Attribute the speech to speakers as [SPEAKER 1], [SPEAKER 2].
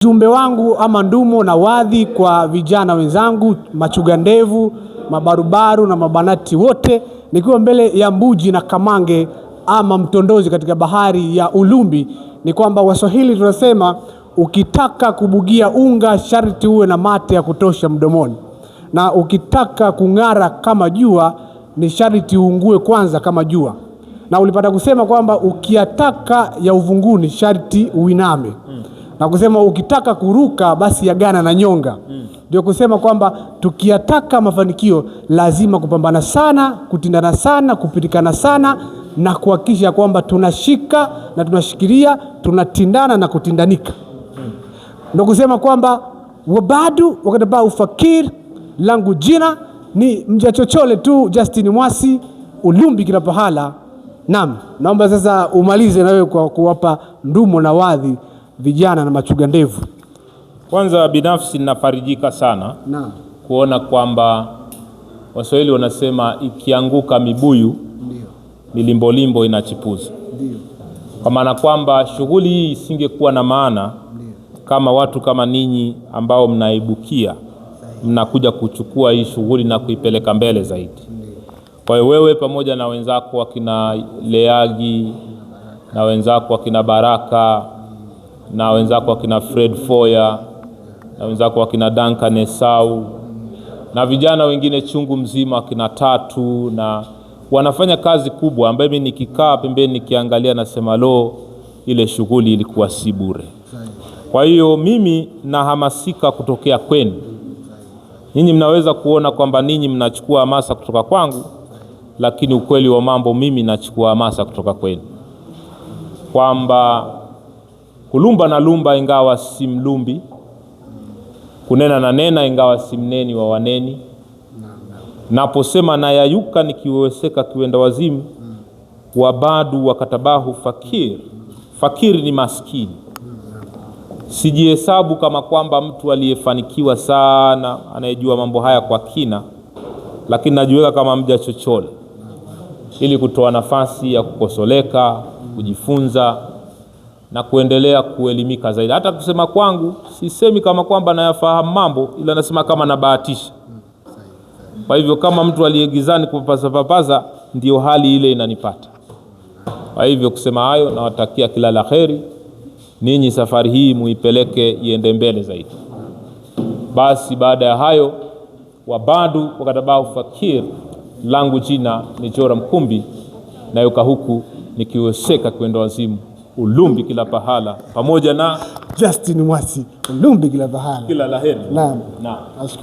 [SPEAKER 1] Ujumbe wangu ama ndumo na wadhi kwa vijana wenzangu, machuga ndevu, mabarubaru na mabanati wote, nikiwa mbele ya Mbuji na Kamange ama Mtondozi katika bahari ya Ulumbi, ni kwamba Waswahili tunasema ukitaka kubugia unga sharti uwe na mate ya kutosha mdomoni, na ukitaka kung'ara kama jua ni sharti uungue kwanza kama jua, na ulipata kusema kwamba ukiataka ya uvunguni sharti uiname, na kusema ukitaka kuruka basi yagana na nyonga. Ndio kusema kwamba tukiataka mafanikio lazima kupambana sana, kutindana sana, kupitikana sana, na kuhakikisha kwamba tunashika na tunashikilia, tunatindana na kutindanika. Ndio kusema kwamba wabadu wakataba ufakir, langu jina ni mjachochole tu Justin Mwasi, Ulumbi kila pahala. Naam, naomba sasa umalize na wewe kwa kuwapa ndumo na wadhi vijana na machuga ndevu.
[SPEAKER 2] Kwanza binafsi ninafarijika sana kuona kwamba Waswahili wanasema ikianguka mibuyu milimbolimbo inachipuza. Kwa maana kwamba shughuli hii isingekuwa na maana kama watu kama ninyi ambao mnaibukia mnakuja kuchukua hii shughuli na kuipeleka mbele zaidi. Kwa hiyo wewe pamoja na wenzako wakina Leagi na wenzako wakina Baraka na wenzako wakina Fred Foya na wenzako wakina Duncan Esau na vijana wengine chungu mzima wakina Tatu, na wanafanya kazi kubwa ambayo mimi nikikaa pembeni nikiangalia nasema lo, ile shughuli ilikuwa si bure. Kwa hiyo mimi nahamasika kutokea kwenu. Ninyi mnaweza kuona kwamba ninyi mnachukua hamasa kutoka kwangu, lakini ukweli wa mambo mimi nachukua hamasa kutoka kwenu, kwamba kulumba na lumba ingawa si mlumbi, kunena na nena ingawa si mneni wa waneni, naposema na yayuka nikiweseka kiwenda wazimu, wabadu wakatabahu fakir. Fakir ni maskini. Sijihesabu kama kwamba mtu aliyefanikiwa sana anayejua mambo haya kwa kina, lakini najiweka kama mjachochole ili kutoa nafasi ya kukosoleka, kujifunza na kuendelea kuelimika zaidi. Hata kusema kwangu sisemi kama kwamba nayafahamu mambo, ila nasema kama nabahatisha. Kwa hivyo kama mtu aliyegizani kupapaza ndio hali ile inanipata. Kwa hivyo kusema hayo, nawatakia kila la kheri. Ninyi safari hii muipeleke iende mbele zaidi. Basi baada ya hayo, wabadu wakatabahu fakir, langu jina ni Jora Mkumbi, na yuka huku nikiweseka kwenda wazimu, Ulumbi kila pahala, pamoja na
[SPEAKER 1] Justin Mwasi, Ulumbi kila pahala.
[SPEAKER 2] Kila la heri.
[SPEAKER 1] Naam.